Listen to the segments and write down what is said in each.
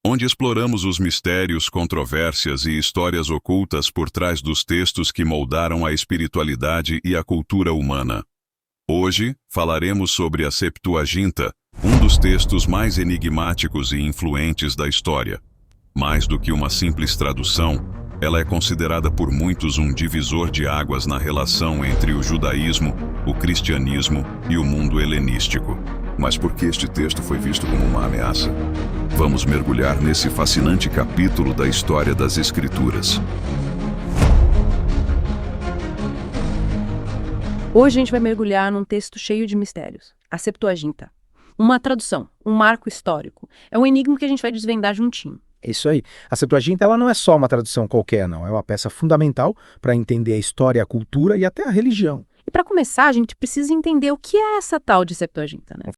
onde exploramos os mistérios, controvérsias e histórias ocultas por trás dos textos que moldaram a espiritualidade e a cultura humana. Hoje, falaremos sobre a Septuaginta, um dos textos mais enigmáticos e influentes da história. Mais do que uma simples tradução, ela é considerada por muitos um divisor de águas na relação entre o judaísmo, o cristianismo e o mundo helenístico. Mas por que este texto foi visto como uma ameaça? Vamos mergulhar nesse fascinante capítulo da história das Escrituras. Hoje a gente vai mergulhar num texto cheio de mistérios, a Septuaginta. Uma tradução, um marco histórico. É um enigma que a gente vai desvendar juntinho. É isso aí. A Septuaginta ela não é só uma tradução qualquer, não. É uma peça fundamental para entender a história, a cultura e até a religião. E para começar, a gente precisa entender o que é essa tal de Septuaginta, né?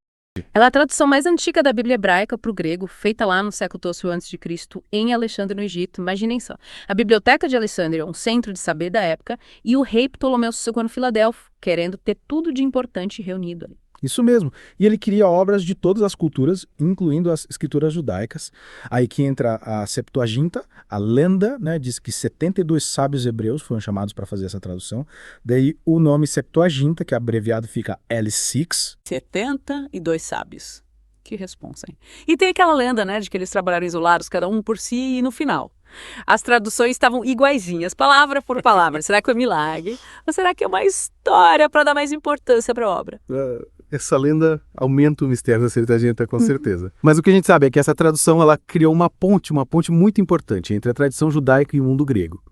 Ela é a tradução mais antiga da Bíblia hebraica para o grego, feita lá no século III a.C., em Alexandre, no Egito. Imaginem só. A Biblioteca de Alexandria, um centro de saber da época, e o rei Ptolomeu II Filadelfo, querendo ter tudo de importante reunido ali. Isso mesmo. E ele cria obras de todas as culturas, incluindo as escrituras judaicas. Aí que entra a Septuaginta, a lenda, né, diz que 72 sábios hebreus foram chamados para fazer essa tradução. Daí o nome Septuaginta, que abreviado fica L6. 72 sábios. Que responsa, hein? E tem aquela lenda, né, de que eles trabalharam isolados, cada um por si, e no final as traduções estavam iguaizinhas, palavra por palavra. Será que é um milagre? Ou será que é uma história para dar mais importância para a obra? Essa lenda aumenta o mistério da Septuaginta, com certeza. Mas o que a gente sabe é que essa tradução ela criou uma ponte muito importante entre a tradição judaica e o mundo grego.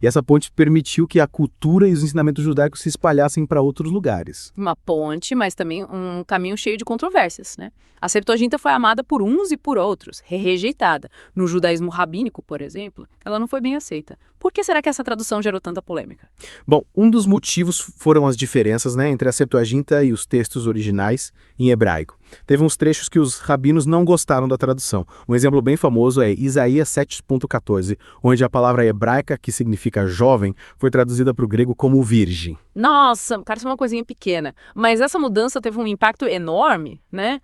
E essa ponte permitiu que a cultura e os ensinamentos judaicos se espalhassem para outros lugares. Uma ponte, mas também um caminho cheio de controvérsias, né? A Septuaginta foi amada por uns e por outros, rejeitada. No judaísmo rabínico, por exemplo, ela não foi bem aceita. Por que será que essa tradução gerou tanta polêmica? Bom, um dos motivos foram as diferenças, né, entre a Septuaginta e os textos originais em hebraico. Teve uns trechos que os rabinos não gostaram da tradução. Um exemplo bem famoso é Isaías 7.14, onde a palavra hebraica, que significa jovem, foi traduzida para o grego como virgem. Nossa, parece uma coisinha pequena, mas essa mudança teve um impacto enorme, né?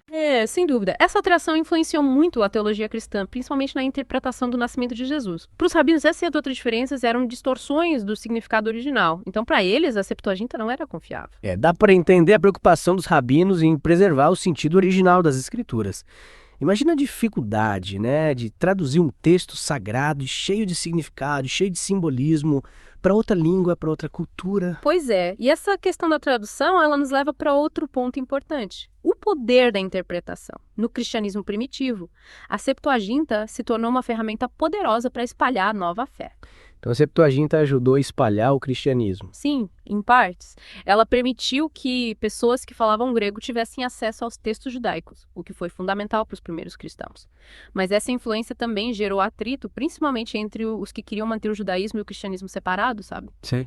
Sem dúvida. Essa alteração influenciou muito a teologia cristã, principalmente na interpretação do nascimento de Jesus. Para os rabinos, essas e outras diferenças eram distorções do significado original. Então, para eles, a Septuaginta não era confiável. Dá para entender a preocupação dos rabinos em preservar o sentido original das escrituras. Imagina a dificuldade, né, de traduzir um texto sagrado, cheio de significado, cheio de simbolismo, para outra língua, para outra cultura. Pois é, e essa questão da tradução, ela nos leva para outro ponto importante. O poder da interpretação. No cristianismo primitivo, a Septuaginta se tornou uma ferramenta poderosa para espalhar a nova fé. Então a Septuaginta ajudou a espalhar o cristianismo. Sim, em partes. Ela permitiu que pessoas que falavam grego tivessem acesso aos textos judaicos, o que foi fundamental para os primeiros cristãos. Mas essa influência também gerou atrito, principalmente entre os que queriam manter o judaísmo e o cristianismo separados, sabe? Sim.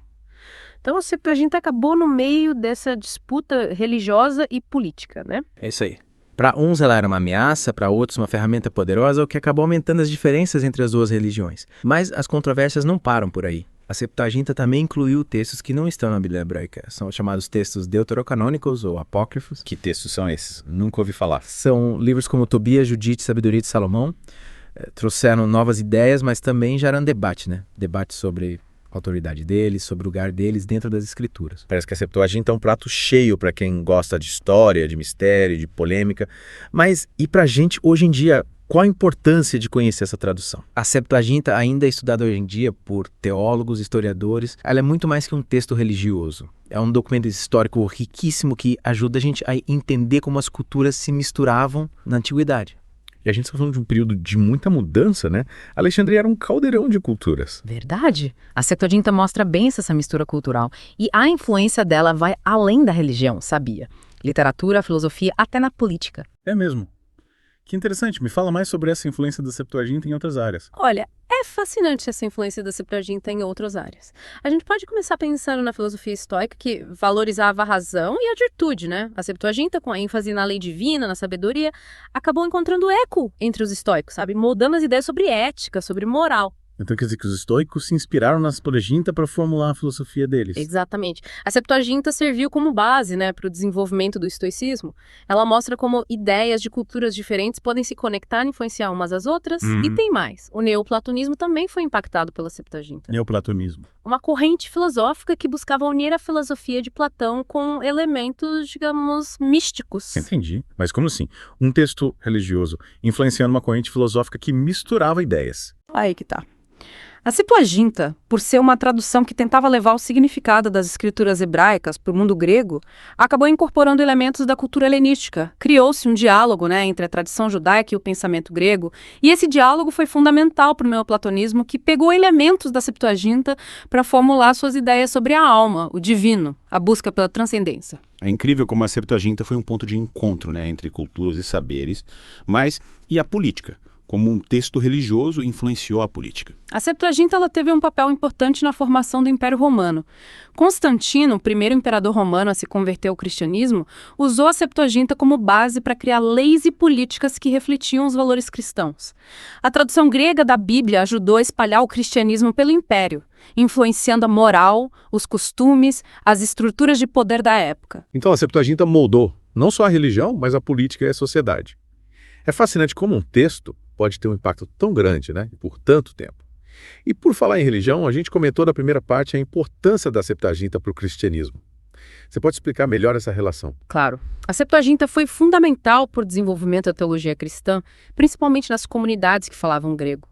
Então a Septuaginta acabou no meio dessa disputa religiosa e política, né? É isso aí. Para uns ela era uma ameaça, para outros uma ferramenta poderosa, o que acabou aumentando as diferenças entre as duas religiões. Mas as controvérsias não param por aí. A Septuaginta também incluiu textos que não estão na Bíblia hebraica. São chamados textos deuterocanônicos ou apócrifos. Que textos são esses? Nunca ouvi falar. São livros como Tobias, Judite, Sabedoria de Salomão. Trouxeram novas ideias, mas também geraram debate, né? Debate sobre a autoridade deles, sobre o lugar deles dentro das escrituras. Parece que a Septuaginta é um prato cheio para quem gosta de história, de mistério, de polêmica. Mas e pra gente hoje em dia, qual a importância de conhecer essa tradução? A Septuaginta ainda é estudada hoje em dia por teólogos, historiadores. Ela é muito mais que um texto religioso. É um documento histórico riquíssimo que ajuda a gente a entender como as culturas se misturavam na antiguidade. E a gente está falando de um período de muita mudança, né? Alexandria era um caldeirão de culturas. Verdade. A Septuaginta mostra bem essa mistura cultural. E a influência dela vai além da religião, sabia? Literatura, filosofia, até na política. É mesmo. Que interessante. Me fala mais sobre essa influência da Septuaginta em outras áreas. Olha, é fascinante essa influência da Septuaginta em outras áreas. A gente pode começar pensando na filosofia estoica, que valorizava a razão e a virtude, né? A Septuaginta, com a ênfase na lei divina, na sabedoria, acabou encontrando eco entre os estoicos, sabe? Moldando as ideias sobre ética, sobre moral. Então quer dizer que os estoicos se inspiraram na Septuaginta para formular a filosofia deles. Exatamente. A Septuaginta serviu como base, né, para o desenvolvimento do estoicismo. Ela mostra como ideias de culturas diferentes podem se conectar e influenciar umas às outras. E tem mais. O neoplatonismo também foi impactado pela Septuaginta. Neoplatonismo. Uma corrente filosófica que buscava unir a filosofia de Platão com elementos, digamos, místicos. Entendi. Mas como assim? Um texto religioso influenciando uma corrente filosófica que misturava ideias. Aí que tá. A Septuaginta, por ser uma tradução que tentava levar o significado das escrituras hebraicas para o mundo grego, acabou incorporando elementos da cultura helenística. Criou-se um diálogo, né, entre a tradição judaica e o pensamento grego, e esse diálogo foi fundamental para o neoplatonismo, que pegou elementos da Septuaginta para formular suas ideias sobre a alma, o divino, a busca pela transcendência. É incrível como a Septuaginta foi um ponto de encontro, né, entre culturas e saberes, mas e a política? Como um texto religioso influenciou a política. A Septuaginta ela teve um papel importante na formação do Império Romano. Constantino, o primeiro imperador romano a se converter ao cristianismo, usou a Septuaginta como base para criar leis e políticas que refletiam os valores cristãos. A tradução grega da Bíblia ajudou a espalhar o cristianismo pelo Império, influenciando a moral, os costumes, as estruturas de poder da época. Então a Septuaginta moldou não só a religião, mas a política e a sociedade. É fascinante como um texto pode ter um impacto tão grande, né, por tanto tempo. E por falar em religião, a gente comentou na primeira parte a importância da Septuaginta para o cristianismo. Você pode explicar melhor essa relação? Claro. A Septuaginta foi fundamental para o desenvolvimento da teologia cristã, principalmente nas comunidades que falavam grego.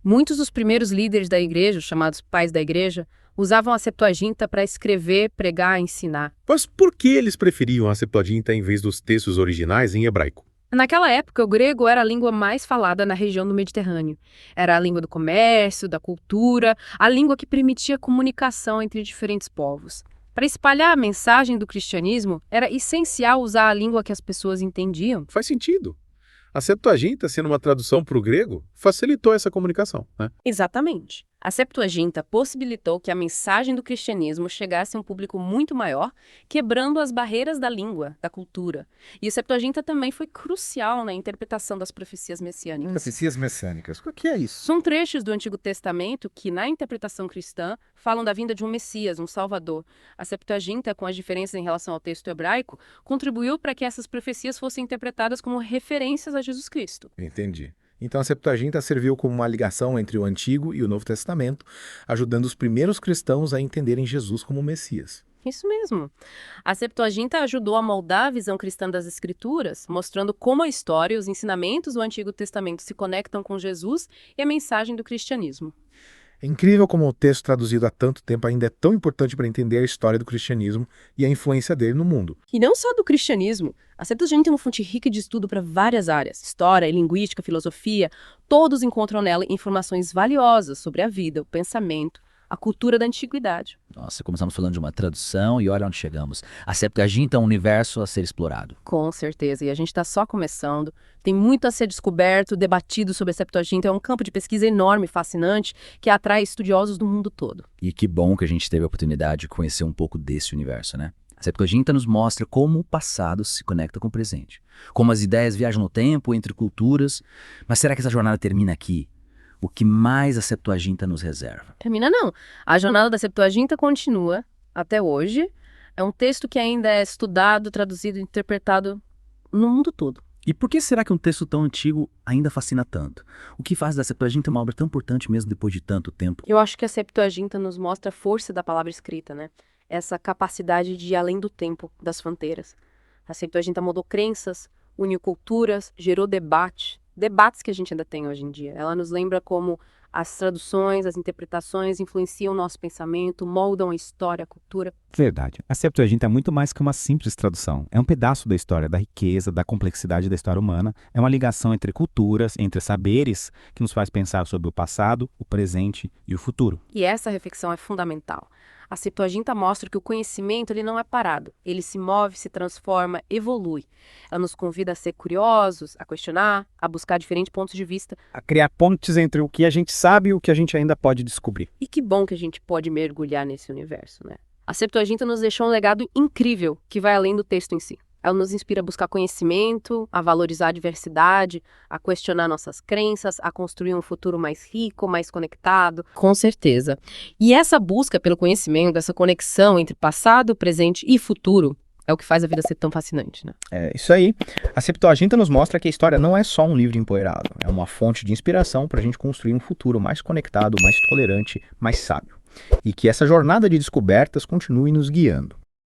Muitos dos primeiros líderes da igreja, chamados pais da igreja, usavam a Septuaginta para escrever, pregar, ensinar. Mas por que eles preferiam a Septuaginta em vez dos textos originais em hebraico? Naquela época, o grego era a língua mais falada na região do Mediterrâneo. Era a língua do comércio, da cultura, a língua que permitia comunicação entre diferentes povos. Para espalhar a mensagem do cristianismo, era essencial usar a língua que as pessoas entendiam. Faz sentido. A Septuaginta, sendo uma tradução para o grego, facilitou essa comunicação, né? Exatamente. A Septuaginta possibilitou que a mensagem do cristianismo chegasse a um público muito maior, quebrando as barreiras da língua, da cultura. E a Septuaginta também foi crucial na interpretação das profecias messiânicas. Profecias messiânicas. O que é isso? São trechos do Antigo Testamento que, na interpretação cristã, falam da vinda de um Messias, um Salvador. A Septuaginta, com as diferenças em relação ao texto hebraico, contribuiu para que essas profecias fossem interpretadas como referências a Jesus Cristo. Entendi. Então a Septuaginta serviu como uma ligação entre o Antigo e o Novo Testamento, ajudando os primeiros cristãos a entenderem Jesus como Messias. Isso mesmo. A Septuaginta ajudou a moldar a visão cristã das Escrituras, mostrando como a história e os ensinamentos do Antigo Testamento se conectam com Jesus e a mensagem do cristianismo. É incrível como o texto traduzido há tanto tempo ainda é tão importante para entender a história do cristianismo e a influência dele no mundo. E não só do cristianismo. A Septuaginta é uma fonte rica de estudo para várias áreas. História, linguística, filosofia. Todos encontram nela informações valiosas sobre a vida, o pensamento, a cultura da antiguidade. Nossa, começamos falando de uma tradução e olha onde chegamos. A Septuaginta é um universo a ser explorado. Com certeza, e a gente está só começando. Tem muito a ser descoberto, debatido sobre a Septuaginta. É um campo de pesquisa enorme, fascinante, que atrai estudiosos do mundo todo. E que bom que a gente teve a oportunidade de conhecer um pouco desse universo, né? A Septuaginta nos mostra como o passado se conecta com o presente. Como as ideias viajam no tempo, entre culturas. Mas será que essa jornada termina aqui? O que mais a Septuaginta nos reserva? Termina não. A jornada da Septuaginta continua até hoje. É um texto que ainda é estudado, traduzido e interpretado no mundo todo. E por que será que um texto tão antigo ainda fascina tanto? O que faz da Septuaginta uma obra tão importante mesmo depois de tanto tempo? Eu acho que a Septuaginta nos mostra a força da palavra escrita, né? Essa capacidade de ir além do tempo, das fronteiras. A Septuaginta mudou crenças, uniu culturas, gerou debates que a gente ainda tem hoje em dia. Ela nos lembra como as traduções, as interpretações influenciam o nosso pensamento, moldam a história, a cultura. Verdade. A Septuaginta é muito mais que uma simples tradução. É um pedaço da história, da riqueza, da complexidade da história humana. É uma ligação entre culturas, entre saberes, que nos faz pensar sobre o passado, o presente e o futuro. E essa reflexão é fundamental. A Septuaginta mostra que o conhecimento ele não é parado. Ele se move, se transforma, evolui. Ela nos convida a ser curiosos, a questionar, a buscar diferentes pontos de vista. A criar pontes entre o que a gente sabe e o que a gente ainda pode descobrir. E que bom que a gente pode mergulhar nesse universo, né? A Septuaginta nos deixou um legado incrível que vai além do texto em si. Ela nos inspira a buscar conhecimento, a valorizar a diversidade, a questionar nossas crenças, a construir um futuro mais rico, mais conectado. Com certeza. E essa busca pelo conhecimento, essa conexão entre passado, presente e futuro, é o que faz a vida ser tão fascinante, né? É isso aí. A Septuaginta nos mostra que a história não é só um livro empoeirado, é uma fonte de inspiração para a gente construir um futuro mais conectado, mais tolerante, mais sábio. E que essa jornada de descobertas continue nos guiando.